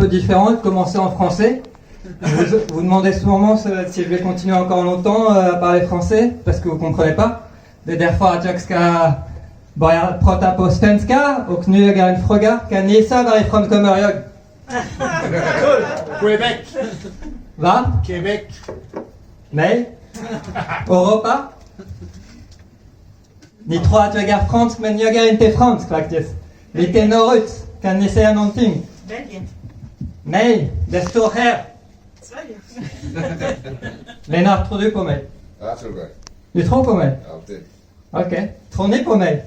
peu différent et de commencer en français. Vous demandez sûrement si je vais continuer encore longtemps à parler français, parce que vous ne comprenez pas. Därför att jag ska börja prata på svenska, och nu är en fråga. Kan ni gissa varifrån kommer jag? Québec. Va? Québec. Nej? Europa? Ni tror att jag är fransk, men jag är inte fransk faktiskt. Lite norrut. Kan ni säga någonting? Belgien. Nej, det står här. Sverige. Lennart, tror du på mig? Jag tror det. Du tror på mig? Alltid. Okej. Tror ni på mig?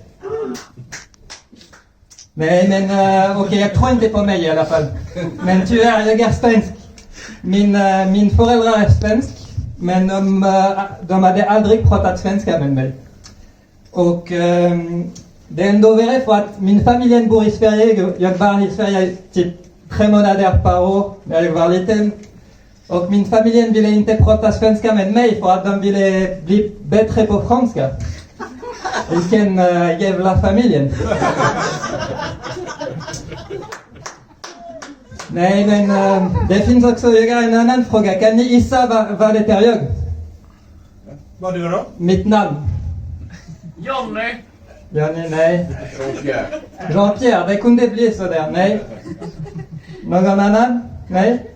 Nej, men okej, jag tror inte på mig i alla fall. Men tyvärr, jag är svensk. Min föräldrar är svensk, men de hade aldrig pratat svenska med mig. Och det är ändå värre för att min familj bor i Sverige. Jag var i Sverige typ 3 månader per år när jag var liten. Och min familj ville inte prata svenska med mig för att de ville bli bättre på franska. Vilken jävla familjen. Nej, men det finns också en annan fråga. Kan ni gissa vad det är jag? Vad är det då? Mitt namn. Jonny. Johnny, nej. Jean-Pierre. Jean-Pierre, det kunde bli sådär. Nej. Någon annan? Nej.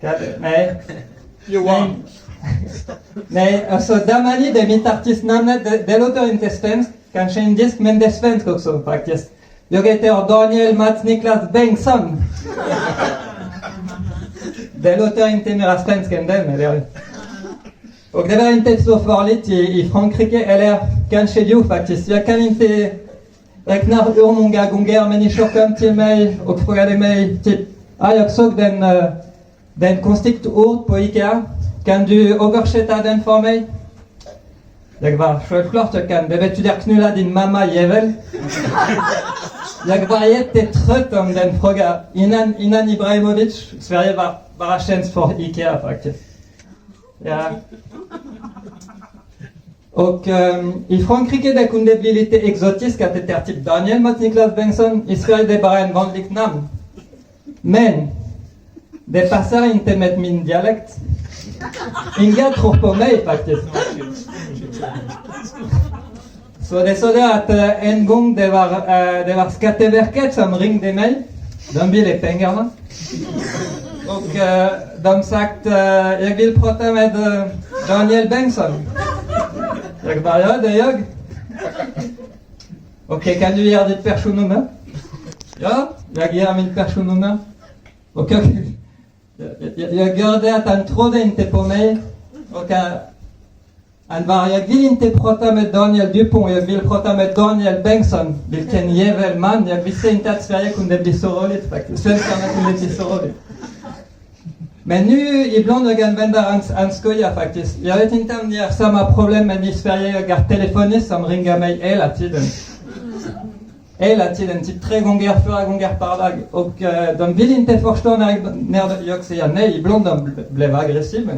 Kalle. Nej. Johan. Nej, alltså Damani, det är mitt artistnamn. Det låter inte svenskt, kanske indiskt, men det är svenskt också faktiskt. Jag heter Daniel Mats Niklas Bengtsson. Det låter inte mer svenskt än den, eller? Och det var inte så farligt i Frankrike, eller kanske jo faktiskt. Jag kan inte räkna hur många gånger människor kom till mig och frågade mig typ, jag såg den konstigt ord på IKEA. Kan du översätta den för mig? Jag var självklart jag kan. Det betyder knulla din mamma jävel. Jag var jättetrött om den frågan. Innan Ibrahimovic, Sverige var bara känt för IKEA faktiskt. Ja. Och i Frankrike det kunde bli lite exotiskt att det är typ Daniel Mats Niklas Bengtsson. I Sverige det är bara en vanlig namn. Men det passar inte med min dialekt. Ingen tror på mig faktiskt. Så det är så där att en gång det var Skatteverket som ringde mig. De ville pengarna. Och de sagt, jag vill prata med Daniel Bengtsson. Jag bara, ja det är jag. Okej, kan du ge ditt personnummer? Ja, jag ger min personnummer. Och jag gör det att han trodde inte på mig. Och han bara, jag vill inte prata med Daniel Dupont, jag vill prata med Daniel Bengtsson. Vilken jävel man. Jag visste inte att Sverige kunde bli så roligt faktiskt. Svenskarna kunde bli så roligt. Men nu ibland jag använder han skojar faktiskt. Jag vet inte om ni har samma problem, men i Sverige jag har telefonist som ringer mig hela tiden. Hela tiden, typ 3 gånger, 4 gånger per dag. Och de vill inte förstå när jag säger nej. Ibland de blev aggressiva.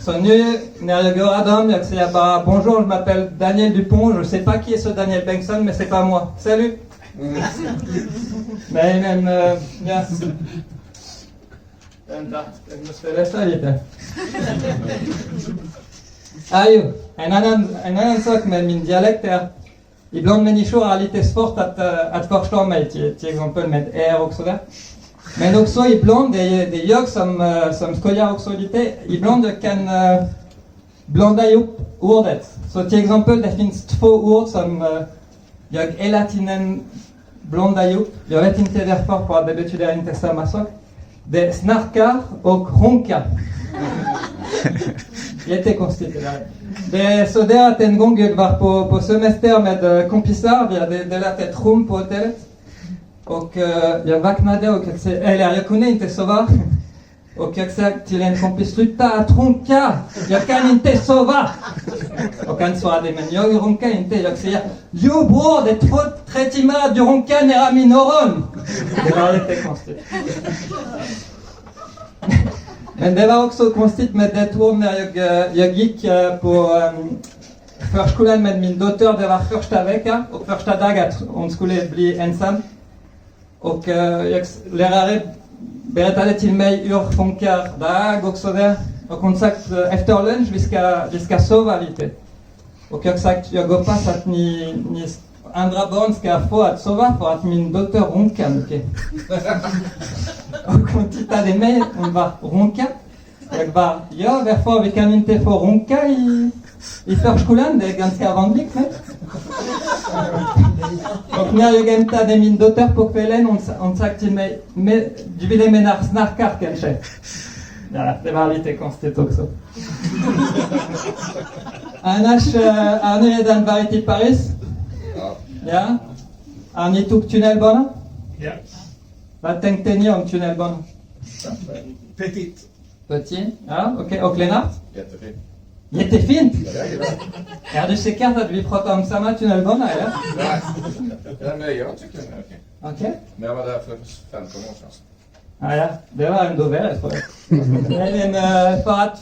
Så nu när jag går à dem, jag säger bara bonjour, je m'appelle Daniel Dupont, je sais pas qui est ce Daniel Bengtsson, mais c'est pas moi. Salut! Nej, men ja. Vänta, jag måste läsa lite. En annan sak med min dialekt är ibland människor har lite svårt att förstå mig, till exempel med och sådär. Men också ibland, det är jag som skojar också lite. Ibland jag kan blanda ihop ordet. Så till exempel, det finns 2 ord som jag hela tiden blandar ihop. Jag vet inte varför, för det betyder inte samma sak. Det är snarkar och honkar. Jättekonstigt det där. Det är så där att en gång jag var på semester med kompisar. Vi hade delat ett rum på hotellet. Och jag vaknade och jag kunde inte sova. Och jag sa till en kompis, sluta att runka. Jag kan inte sova. Och han svarade, men jag runkar inte. Jag säger, jo bror, det är 3 timmar du runkar nära min öron. Det var lite konstigt. Men det var också konstigt med det ord när jag gick på förskolan med min dotter. Det var första veckan och första dagen att hon skulle bli ensam. Och lärare berättade till mig hur funkar dag och sådär. Och hon sagt efter lunch vi ska sova lite. Och jag sagt jag hoppas att ni andra barn ska få att sova för att min dotter runkar mycket. Och hon tittade mig, hon var runka. Jag bara, ja varför vi kan inte få runka i förskolan, det är ganska vanligt. Nej? Och när jag hämtade min dotter på kvällen, hon sa till mig, du ville mena snarkar kanske? Ja, det var lite konstigt också. Annars har ni redan varit i Paris? Ja. Har ni tog tunnelbana? Ja. Vad tänkte ni om tunnelbanan? Petit. Petit? Ja, okej. Och Lennart? Jättefint. Jättefint! Ja, Är du säker att vi pratar om samma tunnelbana, eller? nej, jag tycker den är okej. Okej. Men jag var där för 15 år sedan. Ja, det var ändå värre tror jag. Men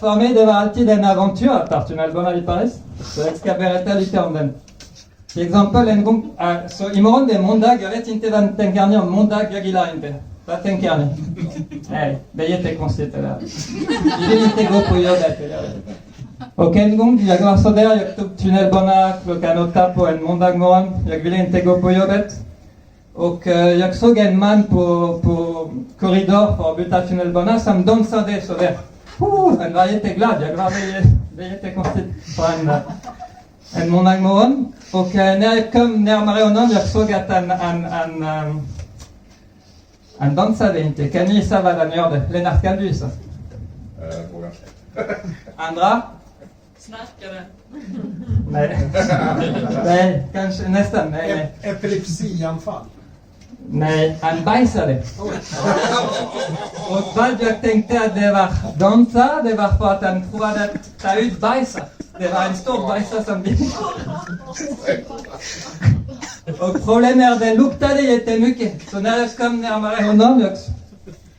för mig det var alltid en äventyr att ta tunnelbanan i Paris. Så jag ska berätta lite om den. Till exempel en gång, så imorgon det är måndag, jag vet inte vad tänker ni om måndag, jag gillar inte. Vad tänker ni? Nej, det är jättekonstigt det där. Vi vill inte gå på jobbet eller? Och en gång, jag var så där, jag tog tunnelbana klockan 8 på en måndag morgon. Jag ville inte gå på jobbet. Och jag såg en man på korridor för att byta tunnelbana som dansade så där. Han var jätteglad, det är jättekonstigt för en måndag morgon. Och när jag kom närmare honom, jag såg att han dansade inte. Kan ni gissa vad han gjorde? Lennart, kan du gissa? Vågar. Andra? Snarkare. Nej. Nej, kanske nästan. Nej. Epilepsianfall. Nej, han bajsade. Och vad jag tänkte att det var dansa, det var för att han provade att ta ut bajsa. Det var en stor bajsa som blev. Och problemet är att det luktade jättemycket. Så när jag kom närmare honom, jag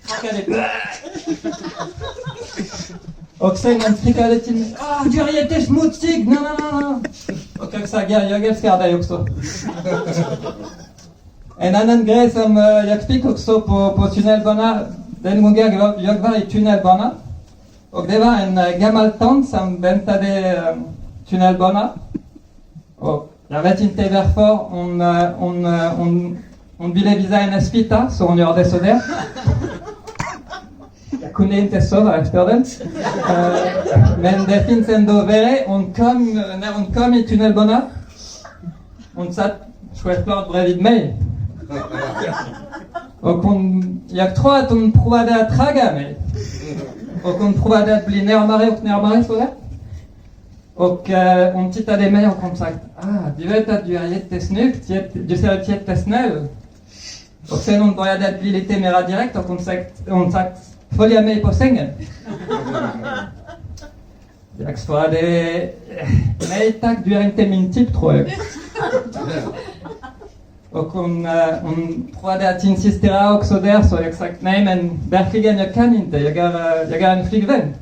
skakade. Och sen han skickade till mig, du är jättesmutsig, nej. Och jag sa, ja, jag älskar dig också. En annan grej som jag fick också på tunnelbana, den gången jag var i tunnelbana. Och det var en gammal tant som väntade tunnelbana. Och jag vet inte varför hon ville visa hennes fitta, så hon gjorde så där. Jag kunde inte sova efter den. Men det finns ändå värre. När hon kom i tunnelbana, hon satt självklart bredvid mig. Och jag tror att hon provade att traga mig. Och hon provade att bli närmare och närmare sådär. Och hon tittade mig och hon sagt, du vet att du är jättesnyggt, du ser ut jättesnäll. Och sen hon började att bli lite mer direkt och hon sagt, följa mig på sängen. Jag svarade, nej tack, du är inte min typ tror jag. Och hon provade att insistera också där, så jag sagt, nej men verkligen jag kan inte, jag är en flickvän.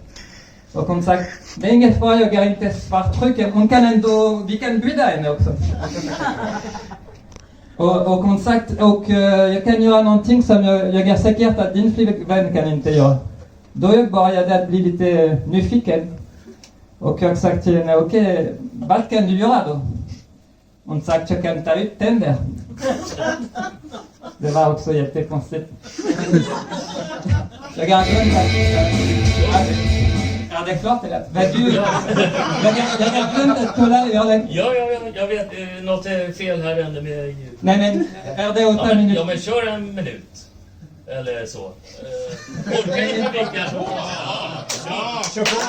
Och hon sagt, det är inget fara, jag är inte svartrycken, vi kan bjuda henne också. Och hon sagt, jag kan göra någonting som jag är säker att din flickvän kan inte göra. Då jag började att bli lite nyfiken. Och jag sagt till henne, okej, vad kan du göra då? Hon sagt, jag kan ta ut tänder. Det var också jättekonstigt. Jag har glömt att... Ja, det är klart eller? Men du... Jag har glömt att kolla... Ja, jag vet. Något är fel här ändå med ljud. Nej, men är det 8 minuter? Ja, men kör en minut. Eller så. Orkar ni publiken? Ja, kör på!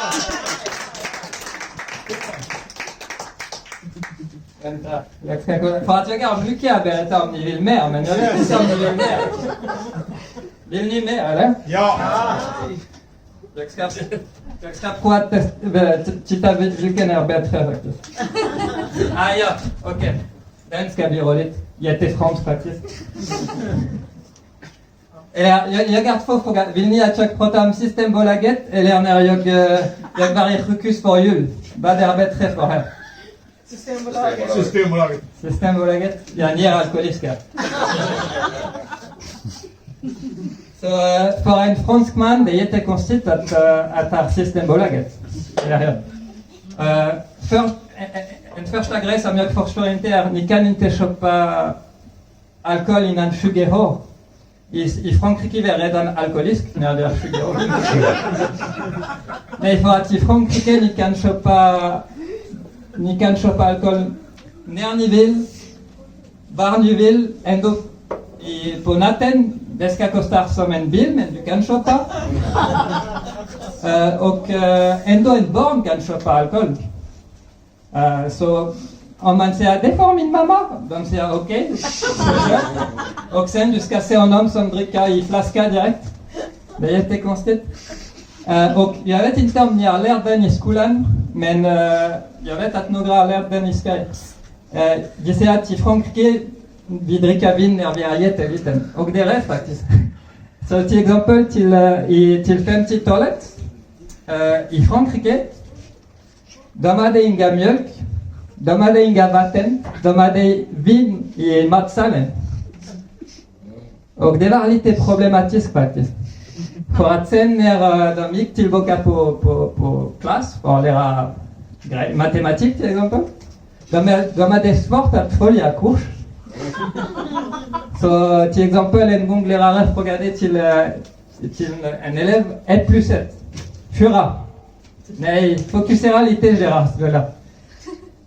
Vänta, jag ska kolla. För att jag har mycket att berätta om ni vill mer, men jag vet inte om ni vill mer. Vill ni mer, eller? Ja! Jag ska prova att titta vilken är bättre faktiskt. Ja, okej. Den ska bli roligt. Jättefransk faktiskt. Jag har 2 frågor. Vill ni att jag pratar om Systembolaget eller när jag var i sjukhus för jul? Vad är bättre för här? Systembolaget. Systembolaget? Ja, ni är alkoholiska. Så för en franskman det är jättekonstigt att ha Systembolaget. En första grej som jag förstår inte är ni kan inte köpa alkohol innan 20 år. I Frankrike är vi redan alkoholisk när det är 20 år. Nej, för att i Frankrike ni kan köpa alkohol när ni vill, var ni vill, ändå på natten. Det ska kosta som en bil, men du kan köpa. Och ändå ett barn kan köpa alkohol. Så om man säger det får min mamma, de säger okej. Och sen du ska se honom som dricker i flaska direkt. Det är jättekonstigt. Och jag vet inte om ni har lärt den i skolan, men jag vet att några har lärt den i Sverige. Jag säger att i Frankrike vi dricker vin när vi är jätteliten. Och det är rätt faktiskt. Så till exempel till 50-talet i Frankrike de hade inga mjölk, de hade inga vatten, de hade vin i matsalen. Och det var lite problematiskt faktiskt. För att sen när de gick tillbaka på klass för att lära matematik till exempel, de hade svårt att följa kurs. Så till exempel en gång lärare frågade till en elev 1 plus 1, 4. Nej, fokusera lite Gerard.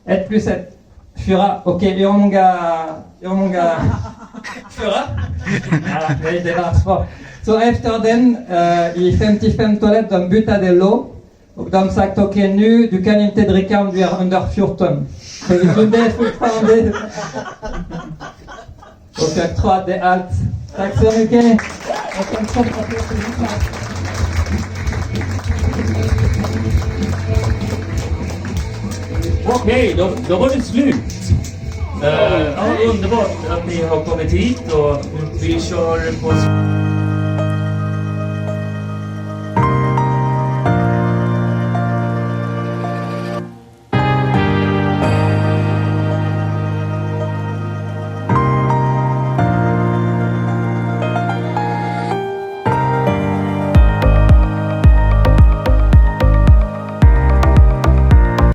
1 plus 1, 4. Okej, hur många 4? Ja, nej, det var svårt. Så efter den, i 55-talet, de bytte lov. Och de sagt, okej, nu, du kan inte dricka om du är under 14. Så vi kunde fortfarande. Och jag tror att det är allt. Tack så mycket. Okej, då var det slut. Ja, underbart att ni har kommit hit och vi kör på...